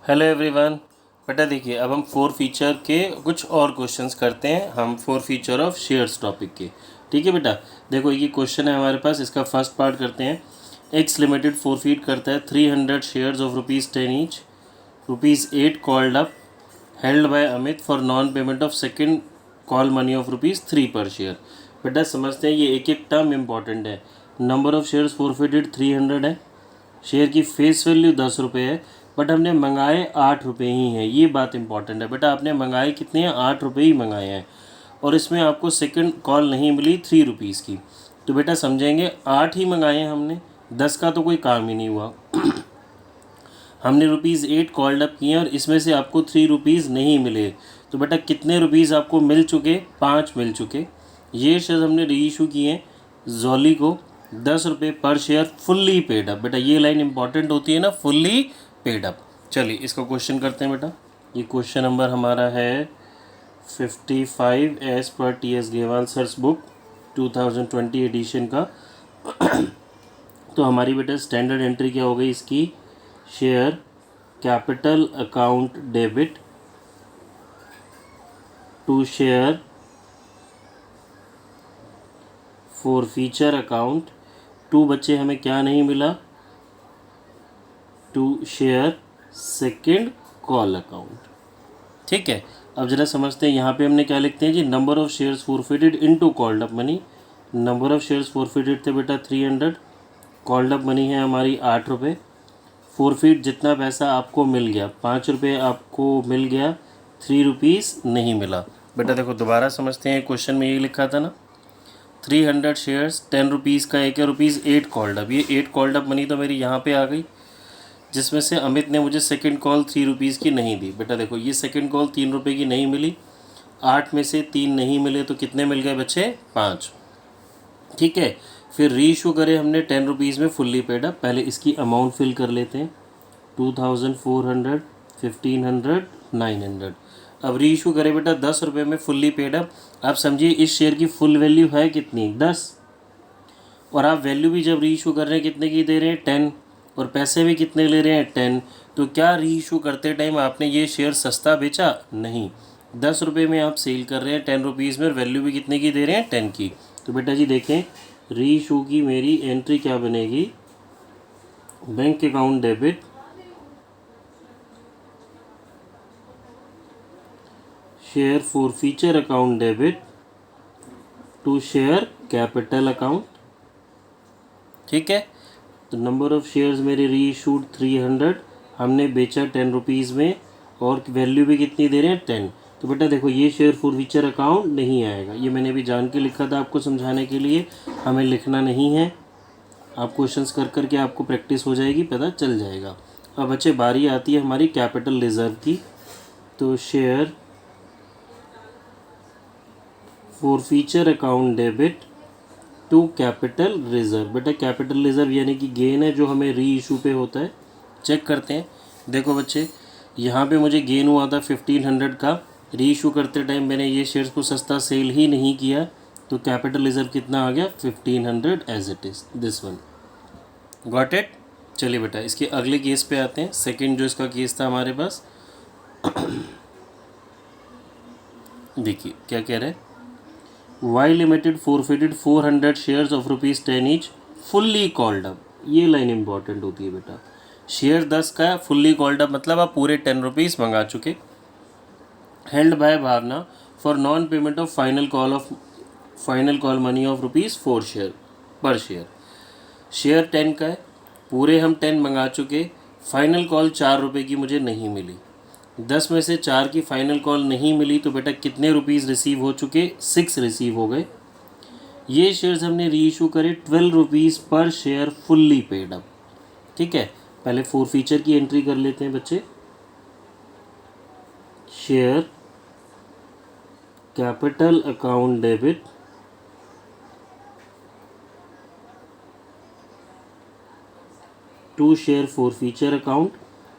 Hello everyone. बेटा देखिए, अब हम फोर फीचर के कुछ और क्वेश्चंस करते हैं। हम four feature of shares topic के। ठीक है बेटा, देखो ये क्वेश्चन है हमारे पास। इसका फर्स्ट पार्ट करते हैं। एक्स लिमिटेड फोरफीट करता है 300 shares of ₹10 each, ₹8 called up held by Amit for non payment of second call money of ₹3 पर शेयर। बेटा समझते हैं, ये एक एक टर्म इंपॉर्टेंट है। नंबर ऑफ शेयर्स फोरफिटेड 300 है। शेयर की फेस वैल्यू 10 रुपये है, बट हमने मंगाए 8 रुपये ही हैं। ये बात इंपॉर्टेंट है बेटा। आपने मंगाए कितने हैं? 8 रुपये ही मंगाए हैं। और इसमें आपको सेकंड कॉल नहीं मिली ₹3 की। तो बेटा समझेंगे, 8 ही मंगाए हैं हमने, 10 का तो कोई काम ही नहीं हुआ। हमने ₹8 कॉल्ड अप किए और इसमें से आपको ₹3 नहीं मिले। तो बेटा कितने रुपीज़ आपको मिल चुके? 5 मिल चुके। ये शेयर हमने री इशू किए हैं जॉली को, 10 रुपये पर शेयर, फुल्ली पेड अप। बेटा ये लाइन इंपॉर्टेंट होती है ना, फुल्ली पेड अप। चलिए इसका क्वेश्चन करते हैं बेटा। ये क्वेश्चन नंबर हमारा है 55 एज पर TS Grewal sir's book 2020 edition का। तो हमारी बेटा स्टैंडर्ड एंट्री क्या हो गई इसकी? Share capital account debit to share forfeiture account to, बच्चे हमें क्या नहीं मिला? To share second call account. ठीक है, अब जरा समझते हैं। यहाँ पे हमने क्या लिखते हैं जी? Number of shares forfeited into called up money. Number of shares forfeited थे बेटा 300, कॉल्ड अप मनी है हमारी 8 रुपये। फोरफिट जितना पैसा आपको मिल गया, 5 रुपये आपको मिल गया, ₹3 नहीं मिला। बेटा देखो दोबारा समझते हैं, क्वेश्चन में ये लिखा था ना, 300 शेयर्स, ₹10 का एक है, ₹8 कॉल्ड अप। ये 8 कॉल्ड अप मनी तो मेरी यहाँ पे आ गई, जिसमें से अमित ने मुझे सेकंड कॉल ₹3 की नहीं दी। बेटा देखो ये सेकंड कॉल ₹3 की नहीं मिली, 8 में से 3 नहीं मिले तो कितने मिल गए बच्चे? 5। ठीक है, फिर री इशू करे हमने ₹10 में फुल्ली पेड अप। पहले इसकी अमाउंट फिल कर लेते हैं, 2400, 1500, 900। अब री इशू करे बेटा 10 रुपये में फुल्ली पेड अप। आप समझिए इस शेयर की फुल वैल्यू है कितनी? 10। और आप वैल्यू भी जब री इशू कर रहे हैं कितने की दे रहे हैं? 10। और पैसे भी कितने ले रहे हैं? 10। तो क्या री इशू करते टाइम आपने ये शेयर सस्ता बेचा? नहीं, 10 रुपये में आप सेल कर रहे हैं ₹10 में, और वैल्यू भी कितने की दे रहे हैं? 10 की। तो बेटा जी देखें, री इशू की मेरी एंट्री क्या बनेगी? Bank account debit share forfeiture account debit to share capital account. ठीक है, तो नंबर ऑफ शेयर्स मेरे री इशूड 300, हमने बेचा ₹10 में, और वैल्यू भी कितनी दे रहे हैं? 10। तो बेटा देखो ये शेयर फॉर फीचर अकाउंट नहीं आएगा। ये मैंने भी जान के लिखा था आपको समझाने के लिए, हमें लिखना नहीं है। आप क्वेश्चंस कर करके आपको प्रैक्टिस हो जाएगी, पता चल जाएगा। अब बच्चे बारी आती है हमारी कैपिटल रिजर्व की। तो share forfeiture account debit to capital reserve. बेटा कैपिटल रिजर्व यानी कि गेन है जो हमें री इशू पे होता है। चेक करते हैं। देखो बच्चे, यहाँ पे मुझे गेन हुआ था 1500 का। री इशू करते टाइम मैंने ये शेयर्स को सस्ता सेल ही नहीं किया, तो कैपिटल रिजर्व कितना आ गया? 1500 as it is, this one. Got it? चलिए बेटा इसके अगले केस पे आते हैं। सेकेंड जो इसका केस था हमारे पास, देखिए क्या कह रहे हैं। Y Limited forfeited 400 shares of ₹10 each, fully called up. ये लाइन इंपॉर्टेंट होती है बेटा। शेयर 10 का है, फुल्ली कॉल्ड अप मतलब आप पूरे ₹10 मंगा चुके। Held by Bhavna for non payment of final call money of ₹4 share per share. Share 10 का है, पूरे हम 10 मंगा चुके। फाइनल कॉल ₹4 की मुझे नहीं मिली, 10 में से 4 की फाइनल कॉल नहीं मिली, तो बेटा कितने रुपीज़ रिसीव हो चुके? 6 रिसीव हो गए। ये शेयर्स हमने री इशू करे ₹12 पर शेयर, फुल्ली पेड अप। ठीक है, पहले फोर फीचर की एंट्री कर लेते हैं बच्चे। Share capital account debit to share forfeiture account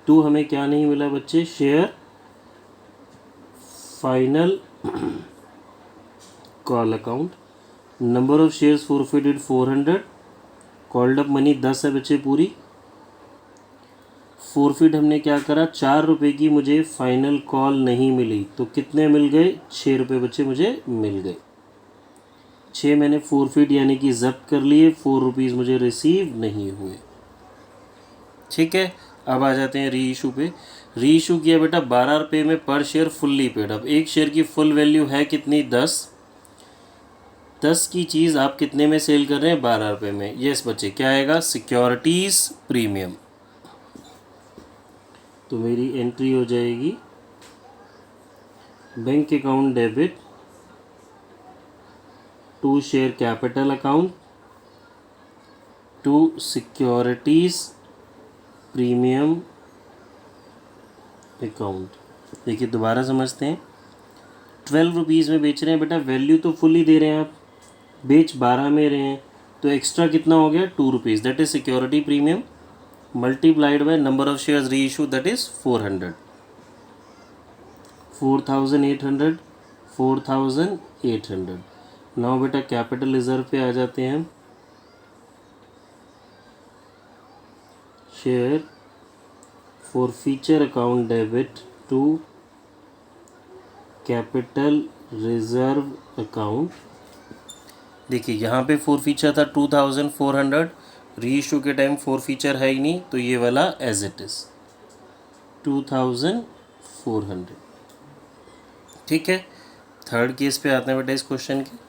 to, हमें क्या नहीं मिला बच्चे? Share final call account. Number of shares forfeited 400, called up money 10 है बच्चे पूरी। फोरफिट हमने क्या करा, 4 रुपये की मुझे फाइनल कॉल नहीं मिली, तो कितने मिल गए, 6 रुपये बच्चे मुझे मिल गए। 6 मैंने फोरफिट यानी कि जब्त कर लिए, 4 रुपीज़ मुझे रिसीव नहीं हुए। ठीक है, अब आ जाते हैं री इशू पे। री इशू किया बेटा 12 रुपये में पर शेयर फुल्ली पेड। अब एक शेयर की फुल वैल्यू है कितनी, 10 की चीज़ आप कितने में सेल कर रहे हैं, 12 रुपये में। यस बच्चे, क्या आएगा, सिक्योरिटीज़ प्रीमियम। तो मेरी एंट्री हो जाएगी bank account debit to share capital account to securities premium account. देखिए दोबारा समझते हैं, 12 रुपीज़ में बेच रहे हैं बेटा, वैल्यू तो फुल ही दे रहे हैं आप, बेच 12 में रहे हैं, तो एक्स्ट्रा कितना हो गया, 2 rupees, that is security premium multiplied by number of shares reissue, that is 400, 4800, 4800। Now बेटा कैपिटल रिजर्व पे आ जाते हैं हम। Share forfeiture account debit to capital reserve account. देखिए यहाँ पे फोर फीचर था 2400, री इशू के टाइम फोर फीचर है ही नहीं, तो ये वाला एज इट इज़ 2400। ठीक है, थर्ड केस पे आते हैं बेटा इस क्वेश्चन के।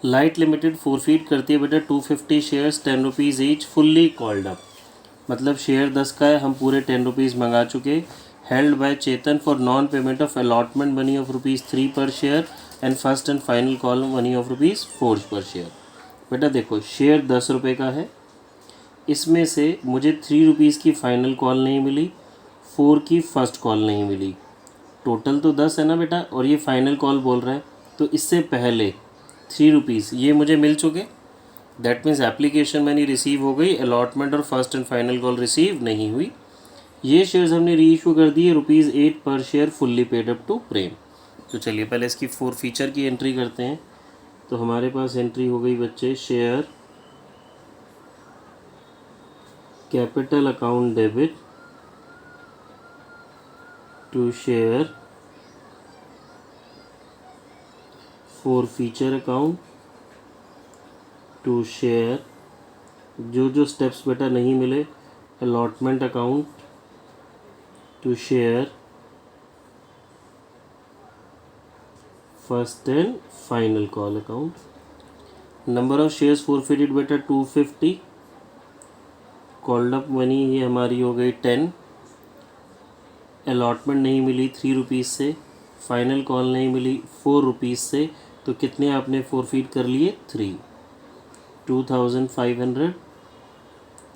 लाइट लिमिटेड फोरफीट करती है बेटा 250 shares 10 rupees each fully called up. मतलब शेयर 10 का है, हम पूरे 10 रुपीज़ मंगा चुके। Held bye Chetan for non payment of allotment money of ₹3 पर share and first and final call money of ₹4 पर शेयर। बेटा देखो शेयर 10 रुपये का है, इसमें से मुझे 3 रुपीज़ की फ़ाइनल कॉल नहीं मिली, 4 की फ़र्स्ट कॉल नहीं मिली, टोटल तो 10 है ना बेटा, और ये फाइनल कॉल बोल रहा है, तो इससे पहले 3 रुपीज़ ये मुझे मिल चुके। That means application money receive हो गई, अलॉटमेंट और first and final call receive नहीं हुई। ये शेयर्स हमने री इशू कर दिए ₹8 पर share fully paid up to प्रेम। तो चलिए पहले इसकी फोर फीचर की एंट्री करते हैं। तो हमारे पास एंट्री हो गई बच्चे, share capital account debit to share forfeiture account to share, जो स्टेप्स बेटा नहीं मिले, allotment account to share first and final call account. Number of shares forfeited बेटा 250, कॉल्ड अप मनी ये हमारी हो गई 10, अलॉटमेंट नहीं मिली 3 रुपीज़ से, फाइनल कॉल नहीं मिली 4 रुपीज़ से, तो कितने आपने फोरफिट कर लिए, 3, 2500,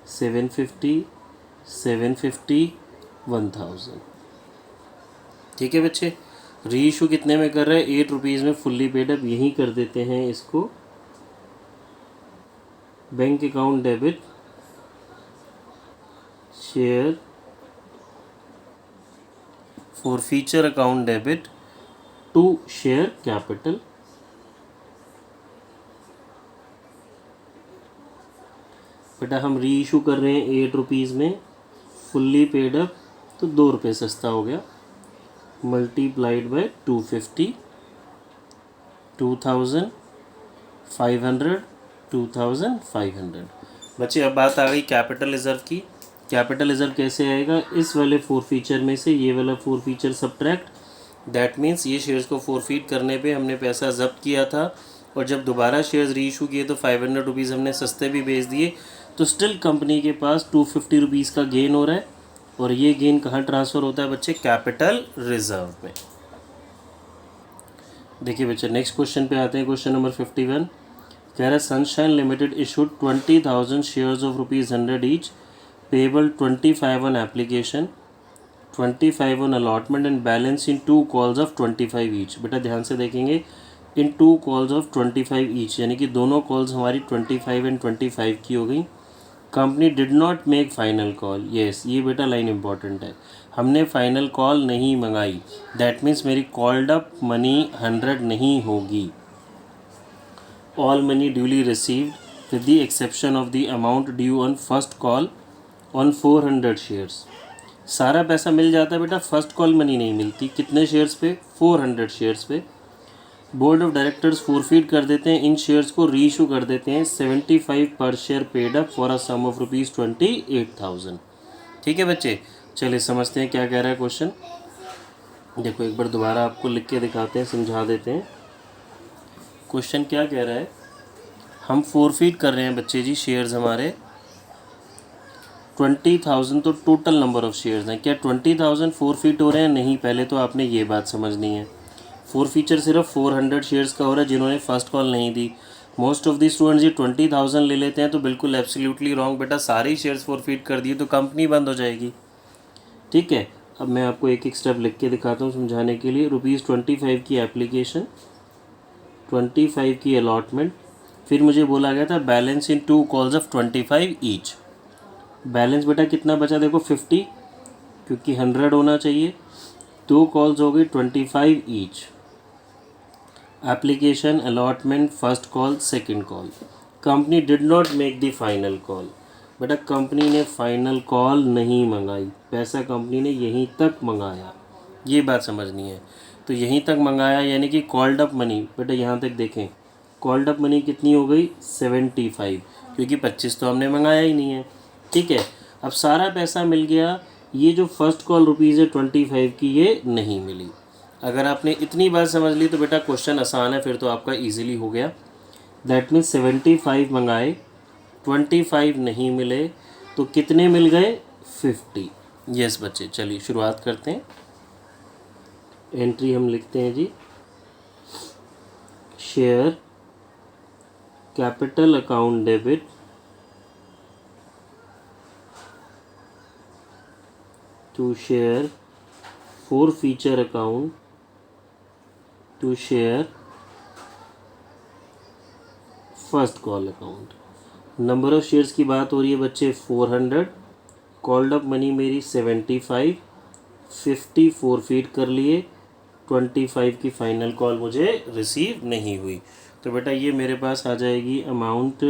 750, 750, 1000। ठीक है बच्चे, री इशू कितने में कर रहे हैं, 8 रुपीज़ में फुल्ली पेड अप। यहीं कर देते हैं इसको bank account debit share forfeiture account debit to share capital. बेटा हम री इशू कर रहे हैं 8 रुपीज़ में, फुल्ली पेड अप तो 2 रुपये सस्ता हो गया, मल्टीप्लाइड बाय 250, 2500, 2500। बच्चे अब बात आ गई कैपिटल रिजर्व की। कैपिटल रिजर्व कैसे आएगा, इस वाले फोर फीचर में से ये वाला four feature subtract, that means ये शेयर्स को फोरफीट करने पे हमने पैसा जब्त किया था, और जब दोबारा शेयर्स री इशू किए तो 500 रुपीज़ हमने सस्ते भी बेच दिए, तो स्टिल कंपनी के पास 250 रुपीज़ का गेन हो रहा है। और ये गेन कहाँ ट्रांसफ़र होता है बच्चे, कैपिटल रिजर्व में। देखिए बच्चे नेक्स्ट क्वेश्चन पे आते हैं, क्वेश्चन नंबर 51। कह रहा है sunshine limited issued 20,000 shares of ₹100 each, payable 25 on application, 25 on allotment and balance in 2 calls of 25 each. बेटा ध्यान से देखेंगे, इन 2 कॉल्स ऑफ 25 ईच, यानी कि दोनों कॉल्स हमारी 25 एंड 25 की हो गई। Company did not make final call, yes ये बेटा लाइन इंपॉर्टेंट है, हमने फाइनल कॉल नहीं मंगाई, दैट मीन्स मेरी कॉल्ड अप मनी 100 नहीं होगी। All money duly received with the exception of the amount due on first call on 400 shares. सारा पैसा मिल जाता है बेटा, फर्स्ट कॉल मनी नहीं मिलती। कितने शेयर्स पे? 400 शेयर्स पे। बोर्ड ऑफ डायरेक्टर्स फोरफीड कर देते हैं, इन शेयर्स को रीइशू कर देते हैं 75 per share paid up for a sum of ₹28,000। ठीक है बच्चे, चलिए समझते हैं क्या कह रहा है क्वेश्चन। देखो एक बार दोबारा आपको लिख के दिखाते हैं, समझा देते हैं क्वेश्चन क्या कह रहा है। हम फोरफीड कर रहे हैं बच्चे जी शेयर्स हमारे 20,000, तो टोटल नंबर ऑफ शेयर्स हैं। क्या 20,000 फोरफीट हो रहे हैं? नहीं, पहले तो आपने ये बात समझनी है। फोर फीचर सिर्फ 400 शेयर्स का हो रहा है जिन्होंने फर्स्ट कॉल नहीं दी। मोस्ट ऑफ दी स्टूडेंट्स ये 20,000 ले लेते हैं, तो बिल्कुल एब्सोल्युटली रॉन्ग बेटा। सारे ही शेयर्स फोरफीट कर दिए तो कंपनी बंद हो जाएगी। ठीक है, अब मैं आपको एक एक स्टेप लिख के दिखाता हूँ समझाने के लिए। ₹25 की एप्लीकेशन, 25 की अलॉटमेंट, फिर मुझे बोला गया था balance in 2 calls of 25 each. Balance बेटा कितना बचा? देखो 50, क्योंकि 100 होना चाहिए। 2 कॉल्स हो गई 25 each. Application, allotment, first call, second call. Company did not make the final call. बेटा कंपनी ने फाइनल कॉल नहीं मंगाई, पैसा कंपनी ने यहीं तक मंगाया, ये बात समझनी है। तो यहीं तक मंगाया यानी कि कॉल्ड अप मनी बेटा यहाँ तक देखें, कॉल्ड अप मनी कितनी हो गई? 75, क्योंकि 25 तो हमने मंगाया ही नहीं है। ठीक है, अब सारा पैसा मिल गया। ये जो फर्स्ट कॉल रुपीज़ है 25 की, ये नहीं मिली। अगर आपने इतनी बात समझ ली तो बेटा क्वेश्चन आसान है, फिर तो आपका इजीली हो गया। दैट मीन्स 75 मंगाए, 25 नहीं मिले, तो कितने मिल गए? 50। यस बच्चे, चलिए शुरुआत करते हैं। एंट्री हम लिखते हैं जी, share capital account debit to share forfeiture account to share first call account. Number of shares की बात हो रही है बच्चे 400, कॉल्ड अप मनी मेरी 75, 50 फोरफीट कर लिए, 25 की फाइनल कॉल मुझे रिसीव नहीं हुई। तो बेटा ये मेरे पास आ जाएगी अमाउंट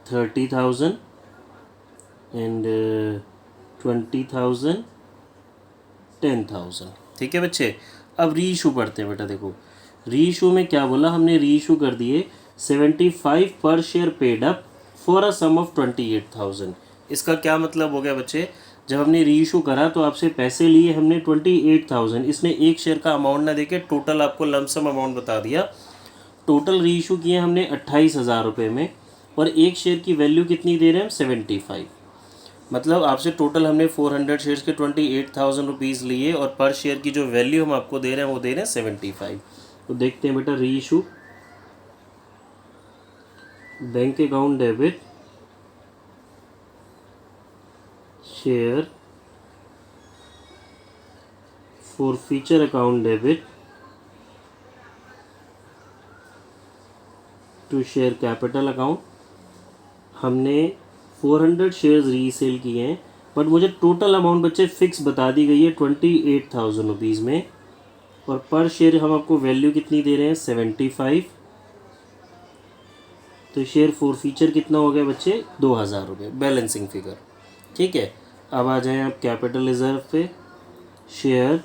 30,000 एंड 20,000, 10,000। ठीक है बच्चे, अब री इशू पढ़ते हैं बेटा। देखो री इशू में क्या बोला हमने, री इशू कर दिए 75 per share paid up for a sum of 28,000। इसका क्या मतलब हो गया बच्चे, जब हमने री इशू करा तो आपसे पैसे लिए हमने 28,000, इसने एक शेयर का अमाउंट ना देके टोटल आपको लमसम अमाउंट बता दिया। टोटल री इशू किए हमने 28,000 रुपये में, और एक शेयर की वैल्यू कितनी दे रहे हैं हम? 75। मतलब आपसे टोटल हमने 400 शेयर्स के 28,000 रुपीज़ लिए, और पर शेयर की जो वैल्यू हम आपको दे रहे हैं वो दे रहे हैं 75। तो देखते हैं बेटा, reissue bank account debit share forfeiture account debit to share capital account. हमने 400 शेयर्स रीसेल किए हैं, बट मुझे टोटल अमाउंट बच्चे फिक्स बता दी गई है 28,000 रुपीज़ में, और पर शेयर हम आपको वैल्यू कितनी दे रहे हैं? 75। तो शेयर फोर फीचर कितना हो गया बच्चे? 2,000 रुपये, बैलेंसिंग फिगर। ठीक है, अब आ जाएं आप कैपिटल रिजर्व पे। Share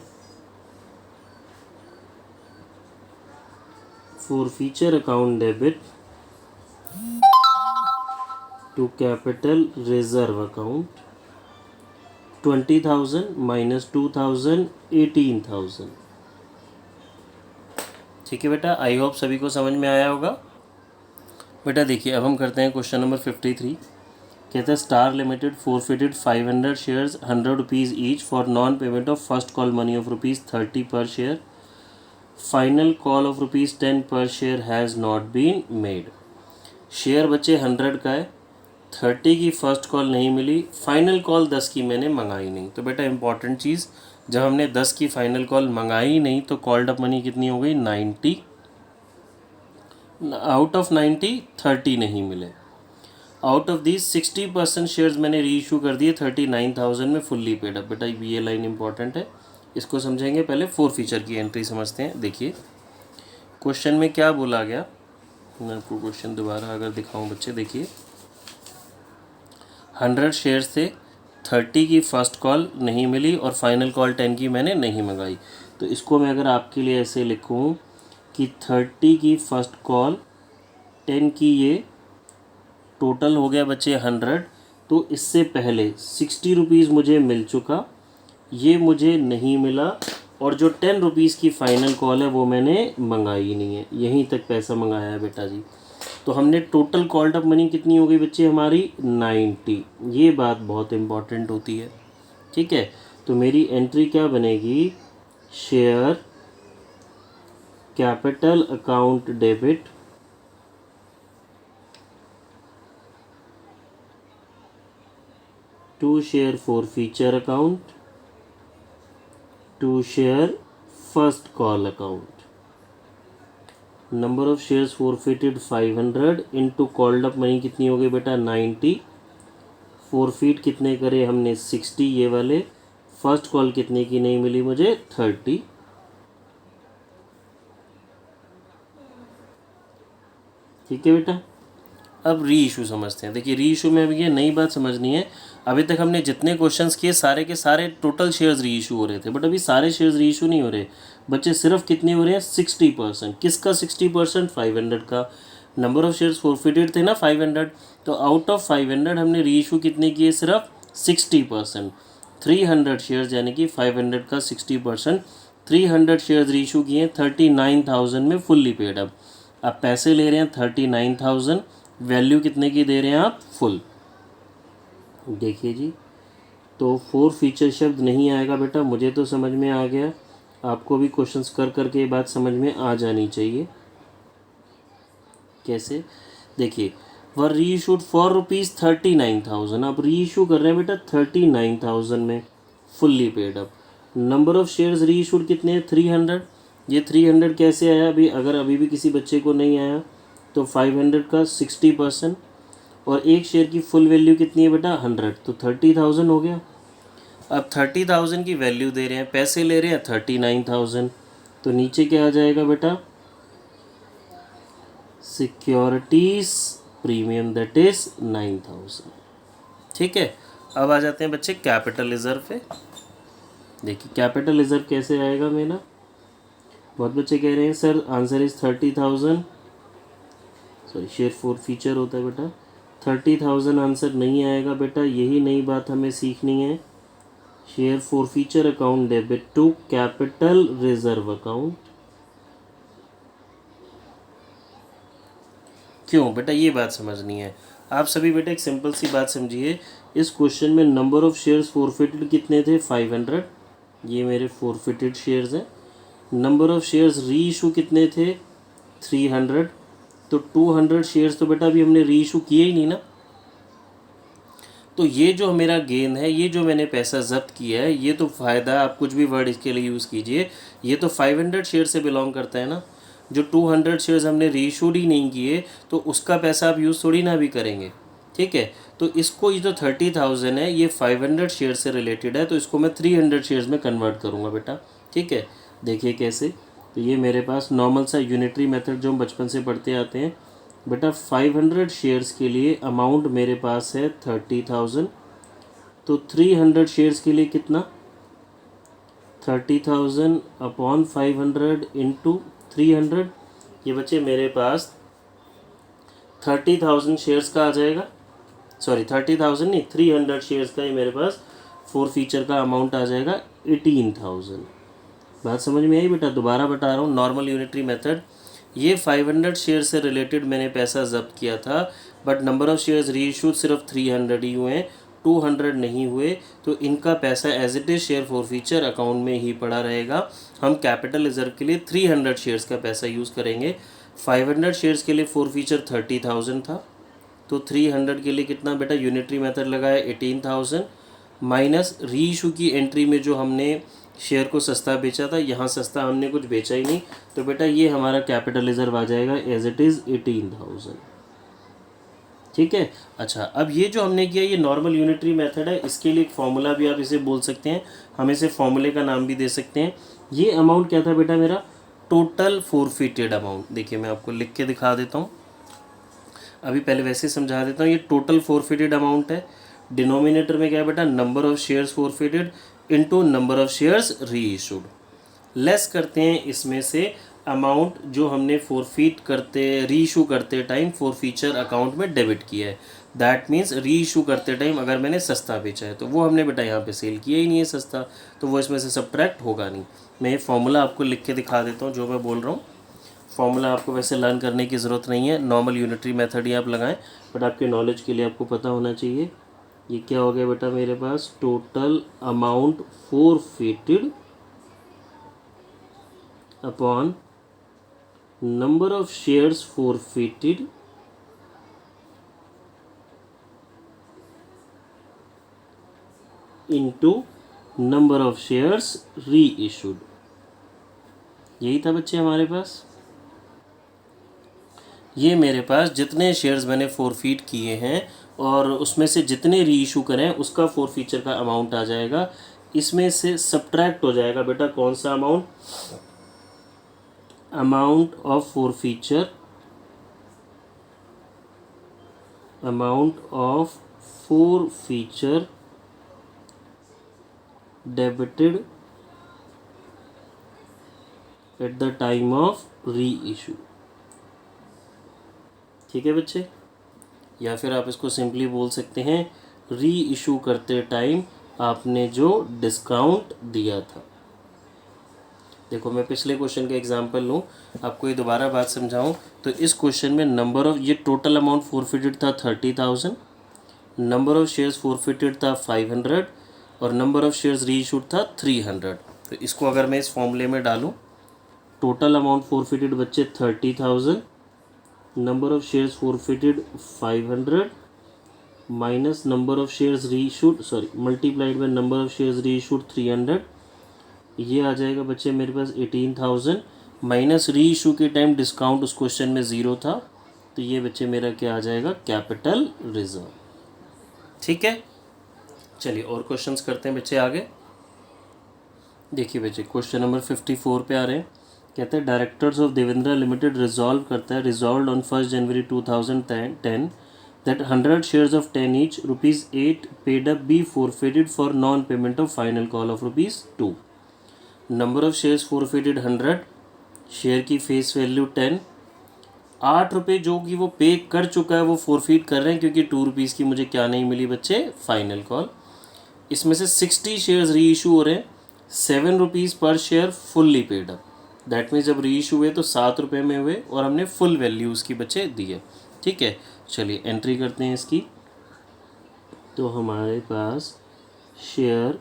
forfeiture account debit to capital reserve account, 20,000 minus 2,000, 18,000। ठीक है बेटा, आई होप सभी को समझ में आया होगा। बेटा देखिए अब हम करते हैं क्वेश्चन नंबर 53। कहता है Star Limited forfeited 500 shares 100 rupees each for non payment of first call money of ₹30 per share. Final call of ₹10 per share has not been made. Share बच्चे 100 का है, 30 की फ़र्स्ट कॉल नहीं मिली, फाइनल कॉल 10 की मैंने मंगाई नहीं। तो बेटा इंपॉर्टेंट चीज़, जब हमने 10 की फाइनल कॉल मंगाई नहीं तो कॉल्ड अप मनी कितनी हो गई? 90। आउट ऑफ 90 30 नहीं मिले। आउट ऑफ दीज 60% शेयर्स मैंने री इशू कर दिए 39,000 में फुल्ली पेड अप। बेटा ये लाइन इंपॉर्टेंट है, इसको समझेंगे। पहले फोर फीचर की एंट्री समझते हैं। देखिए क्वेश्चन में क्या बोला गया, मैं आपको क्वेश्चन दोबारा अगर दिखाऊं बच्चे, देखिए 100 शेयर थे, 30 की फ़र्स्ट कॉल नहीं मिली और फाइनल कॉल 10 की मैंने नहीं मंगाई। तो इसको मैं अगर आपके लिए ऐसे लिखूं कि 30 की फ़र्स्ट कॉल, 10 की ये, टोटल हो गया बच्चे 100। तो इससे पहले 60 रुपीज़ मुझे मिल चुका, ये मुझे नहीं मिला, और जो 10 रुपीज़ की फ़ाइनल कॉल है वो मैंने मंगाई ही नहीं है, यहीं तक पैसा मंगाया है बेटा जी। तो हमने टोटल कॉल्ड अप मनी कितनी हो गई बच्चे हमारी 90। ये बात बहुत इम्पॉर्टेंट होती है, ठीक है। तो मेरी एंट्री क्या बनेगी, share capital account debit to share forfeiture account to share first call account. Number of shares forfeited 500 into called up money कितनी हो गई बेटा 90। फॉरफिट कितने करे हमने 60 ये वाले। फर्स्ट कॉल कितने की नहीं मिली मुझे 30। ठीक है बेटा। अब री इशू समझते हैं। देखिए री इशू में अभी ये नई बात समझनी है। अभी तक हमने जितने क्वेश्चंस किए सारे के सारे टोटल शेयर्स री इशू हो रहे थे, बट अभी सारे शेयर्स री इशू नहीं हो रहे बच्चे। सिर्फ कितने हो रहे हैं 60%। किसका 60%? 500 का। नंबर ऑफ शेयर्स फॉरफिटेड थे ना 500, तो आउट ऑफ 500 हमने री इशू कितने किए? सिर्फ 60%। 300 शेयर्स यानी कि 500 का 60%। 300 शेयर्स री इशू किए 39,000 में फुल्ली पेड। अब आप पैसे ले रहे हैं 39,000, वैल्यू कितने की दे रहे हैं आप? फुल। देखिए जी, तो फोर फीचर शब्द नहीं आएगा बेटा, मुझे तो समझ में आ गया, आपको भी क्वेश्चंस कर करके ये बात समझ में आ जानी चाहिए। कैसे? देखिए वर री इशूड फॉर ₹39,000। आप री इशू कर रहे हैं बेटा 39,000 में फुल्ली पेड। अब नंबर ऑफ शेयर्स री इशूड कितने हैं? 300। ये 300 कैसे आया? अभी अगर अभी भी किसी बच्चे को नहीं आया तो 500 का 60%, और एक शेयर की फुल वैल्यू कितनी है बेटा 100, तो 30,000 हो गया। अब 30,000 की वैल्यू दे रहे हैं, पैसे ले रहे हैं 39,000, तो नीचे क्या आ जाएगा बेटा? Securities premium, that is 9,000। ठीक है। अब आ जाते हैं बच्चे कैपिटल रिजर्व पे। देखिए कैपिटल रिजर्व कैसे आएगा मेरा? बहुत बच्चे कह रहे हैं sir answer is 30,000, sorry share for feature होता है बेटा। 30,000 आंसर नहीं आएगा बेटा, यही नई बात हमें सीखनी है। Share forfeiture account debit to capital reserve account. क्यों बेटा? ये बात समझनी है आप सभी बेटा। एक सिंपल सी बात समझिए, इस क्वेश्चन में नंबर ऑफ शेयर्स फॉरफिटेड कितने थे? 500, ये मेरे फॉरफिटेड शेयर्स हैं। नंबर ऑफ शेयर्स री इशू कितने थे? 300, तो 200 शेयर्स तो बेटा अभी हमने री इशू किए ही नहीं ना। तो ये जो मेरा गेन है, ये जो मैंने पैसा जब्त किया है, ये तो फ़ायदा, आप कुछ भी वर्ड इसके लिए यूज़ कीजिए, ये तो 500 शेयर से बिलोंग करता है ना। जो 200 शेयर्स हमने रीइशूड ही नहीं किए तो उसका पैसा आप यूज़ थोड़ी ना भी करेंगे। ठीक है। तो इसको ये जो 30,000 है ये 500 शेयर से रिलेटेड है, तो इसको मैं 300 शेयर्स में कन्वर्ट करूँगा बेटा। ठीक है। देखिए कैसे, तो ये मेरे पास नॉर्मल सा यूनिटरी मेथड जो हम बचपन से पढ़ते आते हैं बेटा। 500 शेयर्स के लिए अमाउंट मेरे पास है 30,000, तो 300 शेयर्स के लिए कितना? 30,000 अपॉन 500 इंटू 300। ये बच्चे मेरे पास 30,000 शेयर्स का आ जाएगा, सॉरी 30,000 नहीं, 300 शेयर्स का ये मेरे पास फोर फीचर का अमाउंट आ जाएगा 18,000। बात समझ में आई बेटा? दोबारा बता रहा हूँ, नॉर्मल यूनिटरी मेथड। ये 500 शेयर से रिलेटेड मैंने पैसा जब्त किया था, बट नंबर ऑफ़ शेयर्स री इशूड सिर्फ 300 ही हुए हैं, 200 नहीं हुए, तो इनका पैसा as it is share forfeiture account में ही पड़ा रहेगा। हम कैपिटल रिजर्व के लिए 300 शेयर्स का पैसा यूज़ करेंगे। 500 शेयर्स के लिए फोर फीचर 30,000 था, तो 300 के लिए कितना बेटा? यूनिटरी मेथड लगाया 18,000 माइनस री इशू की एंट्री में जो हमने शेयर को सस्ता बेचा था, यहाँ सस्ता हमने कुछ बेचा ही नहीं, तो बेटा ये हमारा कैपिटल रिजर्व आ जाएगा एज इट इज़ 18,000। ठीक है। अच्छा, अब ये जो हमने किया ये नॉर्मल यूनिटरी मेथड है, इसके लिए एक फॉर्मूला भी आप इसे बोल सकते हैं, हम इसे फॉर्मूले का नाम भी दे सकते हैं। ये अमाउंट क्या था बेटा मेरा? Total forfeited amount. देखिए मैं आपको लिख के दिखा देता हूँ, अभी पहले वैसे समझा देता हूँ। ये टोटल फोरफिटेड अमाउंट है। डिनोमिनेटर में क्या है बेटा, number of shares forfeited into number of shares री इशूड। लेस करते हैं इसमें से अमाउंट जो हमने फोरफिट करते री इशू करते टाइम फोरफीचर अकाउंट में डेबिट किया है। दैट मीन्स री इशू करते टाइम अगर मैंने सस्ता बेचा है तो वो हमने बेटा यहाँ पे सेल किया ही नहीं है सस्ता, तो वो इसमें से सब्ट्रैक्ट होगा नहीं। मैं ये फॉर्मूला आपको लिख के दिखा देता हूँ जो मैं बोल रहा हूँ। फॉर्मूला आपको वैसे लर्न करने की ज़रूरत नहीं है, नॉर्मल यूनिटरी मेथड ही आप लगाएं, बट आपके नॉलेज के लिए आपको पता होना चाहिए। ये क्या हो गया बेटा मेरे पास, total amount forfeited upon number of shares forfeited into number of shares reissued. यही था बच्चे हमारे पास। ये मेरे पास जितने शेयर्स मैंने फोरफिट किए हैं और उसमें से जितने री इशू करें उसका फोरफीचर का अमाउंट आ जाएगा। इसमें से सब्ट्रैक्ट हो जाएगा बेटा कौन सा amount, amount of forfeiture, amount of forfeiture debited at the time of री इशू। ठीक है बच्चे, या फिर आप इसको सिंपली बोल सकते हैं री इशू करते टाइम आपने जो डिस्काउंट दिया था। देखो मैं पिछले क्वेश्चन का एग्जांपल लूँ, आपको ये दोबारा बात समझाऊं तो इस क्वेश्चन में नंबर ऑफ, ये टोटल अमाउंट फोरफिटेड था 30,000, नंबर ऑफ शेयर्स फोरफिटेड था 500 और नंबर ऑफ शेयर्स री इशूड था 300। तो इसको अगर मैं इस फॉर्मूले में डालूँ, टोटल अमाउंट फोरफिटेड बच्चे 30,000, number of shares forfeited 500 minus number of shares reissued, sorry multiplied by number of shares reissued 300। ये आ जाएगा बच्चे मेरे पास 18,000 माइनस री इशू के टाइम डिस्काउंट उस क्वेश्चन में ज़ीरो था, तो ये बच्चे मेरा क्या आ जाएगा, कैपिटल रिजर्व। ठीक है, चलिए और क्वेश्चंस करते हैं बच्चे आगे। देखिए बच्चे क्वेश्चन नंबर 54 पे आ रहे हैं। कहते हैं directors of Devendra limited resolve करता है, resolve on 1 January 2010 that 100 shares of 10 each ₹8 paid up be forfeited for non-payment of final call of ₹2। Number of shares forfeited 100, share की फेस वैल्यू 10, 8 रुपये जो कि वो पे कर चुका है वो फोरफिट कर रहे हैं क्योंकि ₹2 की मुझे क्या नहीं मिली बच्चे, फाइनल कॉल। इसमें से 60 शेयर्स री इशू हो रहे हैं, ₹7 पर share fully paid up. That means जब री इशू हुए तो ₹7 में हुए और हमने फुल वैल्यू उसकी बच्चे दी है। ठीक है, चलिए एंट्री करते हैं इसकी। तो हमारे पास share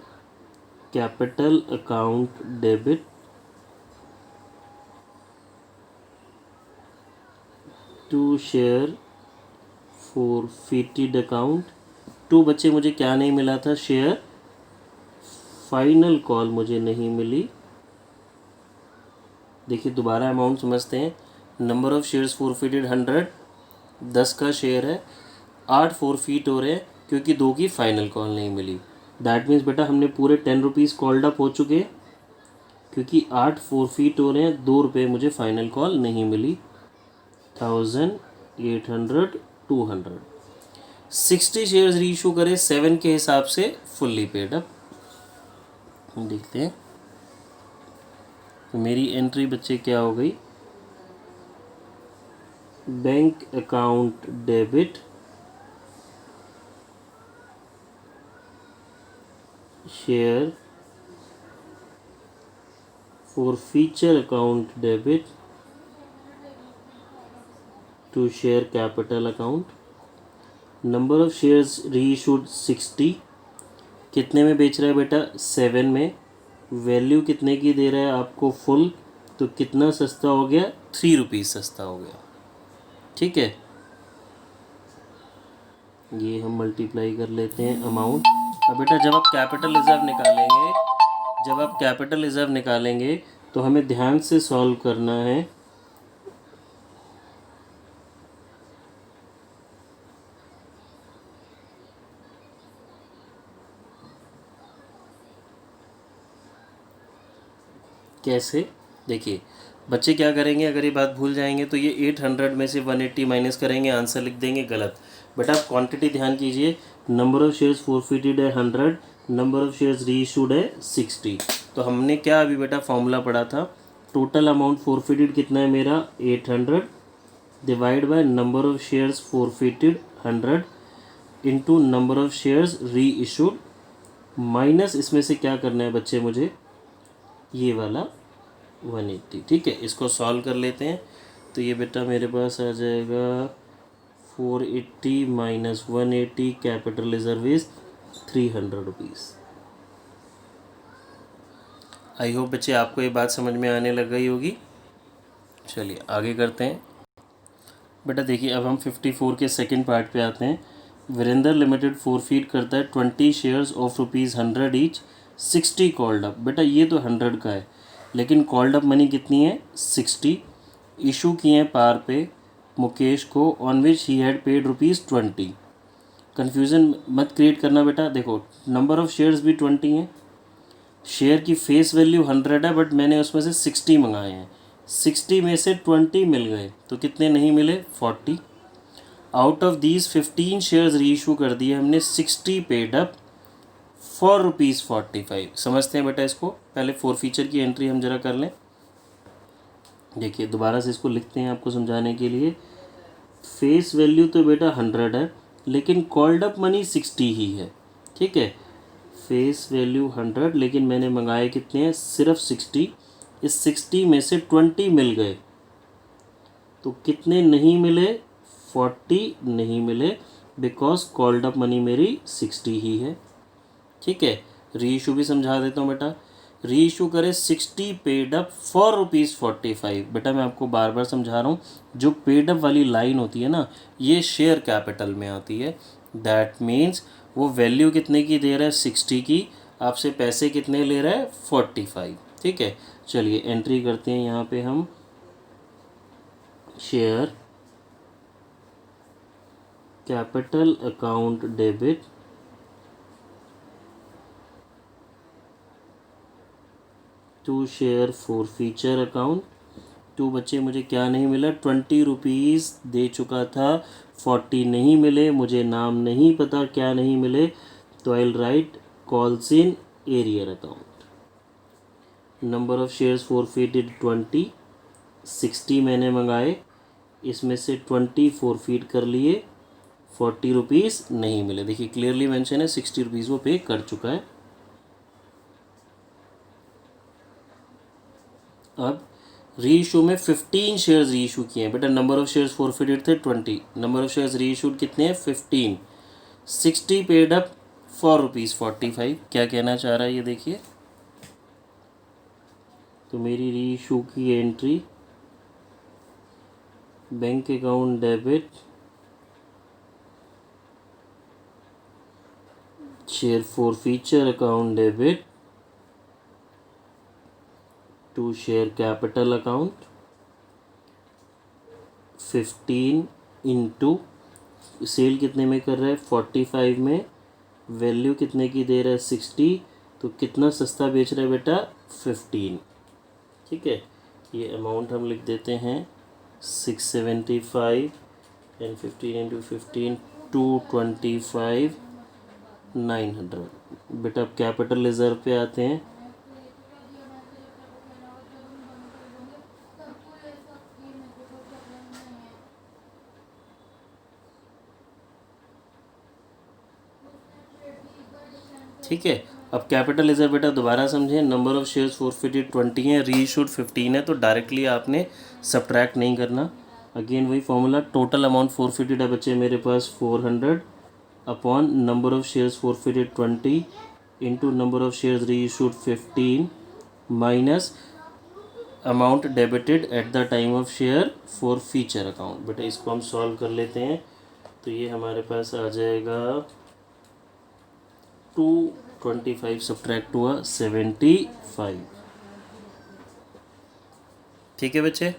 capital account debit to share forfeited account to, बच्चे मुझे क्या नहीं मिला था, शेयर फाइनल कॉल मुझे नहीं मिली। देखिए दोबारा अमाउंट समझते हैं। नंबर ऑफ शेयर्स फोरफिटेड 100, 10 का शेयर है, 8 फोरफिट हो रहे हैं क्योंकि 2 की फाइनल कॉल नहीं मिली। दैट मीन्स बेटा हमने पूरे ₹10 कॉल्ड अप हो चुके क्योंकि 8 फोरफिट हो रहे हैं, ₹2 मुझे फाइनल कॉल नहीं मिली। 1800, 200, 60 शेयर्स री इशू करें 7 के हिसाब से फुल्ली पेड अप। देखते हैं तो मेरी एंट्री बच्चे क्या हो गई, bank account debit share forfeiture account debit to share capital account। Number of shares reissued 60, कितने में बेच रहा है बेटा, 7 में। वैल्यू कितने की दे रहा है आपको, फुल, तो कितना सस्ता हो गया, ₹3 सस्ता हो गया। ठीक है, ये हम मल्टीप्लाई कर लेते हैं अमाउंट। अब बेटा जब आप कैपिटल रिजर्व निकालेंगे, जब आप कैपिटल रिजर्व निकालेंगे तो हमें ध्यान से सॉल्व करना है। कैसे, देखिए बच्चे क्या करेंगे, अगर ये बात भूल जाएंगे तो ये 800 में से 180 माइनस करेंगे, आंसर लिख देंगे गलत। बट आप क्वांटिटी ध्यान कीजिए, नंबर ऑफ़ शेयर्स फोरफिटेड है 100, नंबर ऑफ़ शेयर्स रीइशूड है 60। तो हमने क्या अभी बेटा फॉर्मूला पढ़ा था, टोटल अमाउंट फोरफिटेड कितना है मेरा 800 divide by number of shares forfeited 100 into number of shares री इशूड माइनस इसमें से क्या करना है बच्चे मुझे, ये वाला 180। ठीक है, इसको सॉल्व कर लेते हैं। तो ये बेटा मेरे पास आ जाएगा 480 minus 180, capital reserve is 300 rupees. I hope बच्चे आपको ये बात समझ में आने लग गई होगी। चलिए आगे करते हैं। बेटा देखिए, अब हम 54 के सेकंड पार्ट पे आते हैं। वीरेंद्र लिमिटेड फोरफीट करता है 20 shares of ₹100 each, 60 called up. बेटा ये तो 100 का है, लेकिन कॉल्ड अप मनी कितनी है 60। इशू किए हैं पार पे मुकेश को, on which he had paid ₹20। Confusion मत क्रिएट करना बेटा, देखो नंबर ऑफ़ शेयर्स भी 20 हैं, शेयर की फेस वैल्यू 100 है, बट मैंने उसमें से 60 मंगाए हैं। 60 में से 20 मिल गए तो कितने नहीं मिले 40। आउट ऑफ दीज 15 शेयर्स री इशू कर दिए हमने, 60 पेड अप फॉर ₹45। समझते हैं बेटा इसको, पहले फोर फीचर की एंट्री हम जरा कर लें। देखिए दोबारा से इसको लिखते हैं आपको समझाने के लिए। फेस वैल्यू तो बेटा 100 है, लेकिन कॉल्ड अप मनी 60 ही है। ठीक है, फेस वैल्यू 100 लेकिन मैंने मंगाए कितने हैं, सिर्फ 60। इस 60 में से 20 मिल गए तो कितने नहीं मिले, 40 नहीं मिले, बिकॉज कॉल्ड अप मनी मेरी 60 ही है। ठीक है, री इशू भी समझा देता हूँ बेटा। री इशू करे 60 पेड अप फॉर ₹45। बेटा मैं आपको बार बार समझा रहा हूँ, जो पेड अप वाली लाइन होती है ना, ये शेयर कैपिटल में आती है। दैट मीन्स वो वैल्यू कितने की दे रहा है 60 की, आपसे पैसे कितने ले रहा है 45। ठीक है, चलिए एंट्री करते हैं यहाँ पे हम, share capital account debit to share forfeiture account. To बच्चे मुझे क्या नहीं मिला, 20 रुपीज़ दे चुका था, 40 नहीं मिले, मुझे नाम नहीं पता क्या नहीं मिले, तो I will write calls in arrear account. Number of shares forfeited 20, 60 मैंने मंगाए, इसमें से 20 फोरफिट कर लिए, 40 रुपीज़ नहीं मिले। देखिए क्लियरली मेंशन है 60 रुपीज़ वो पे कर चुका है। अब री इशू में 15 शेयर्स री इशू किए हैं बेटा, नंबर ऑफ़ शेयर्स फोरफिटेड थे 20, नंबर ऑफ़ शेयर्स री इशूड कितने हैं 15, 60 पेड अप फॉर ₹45। क्या कहना चाह रहा है ये देखिए। तो मेरी री इशू की entry, bank account debit share forfeiture account debit to share capital account 15 into sale कितने में कर रहा है 45 में, वैल्यू कितने की दे रहा है 60, तो कितना सस्ता बेच रहा है बेटा 15। ठीक है, ये अमाउंट हम लिख देते हैं 675 एंड 15 इंटू 15 225 900। बेटा अब कैपिटल रिजर्व पे आते हैं। ठीक है, अब कैपिटल रिजर्व बेटा दोबारा समझें, नंबर ऑफ़ शेयर्स फोरफिटेड 20 है, री इशूड 15 है, तो डायरेक्टली आपने सब्ट्रैक्ट नहीं करना। अगेन वही फॉर्मूला, टोटल अमाउंट फोरफिटेड है बच्चे मेरे पास 400 upon number of shares forfeited 20 into number of shares reissued 15 minus amount debited at the time of share forfeiture account. बेटा इसको हम सॉल्व कर लेते हैं। तो ये हमारे पास आ जाएगा 225 सब्ट्रैक्ट हुआ 75। ठीक है बच्चे।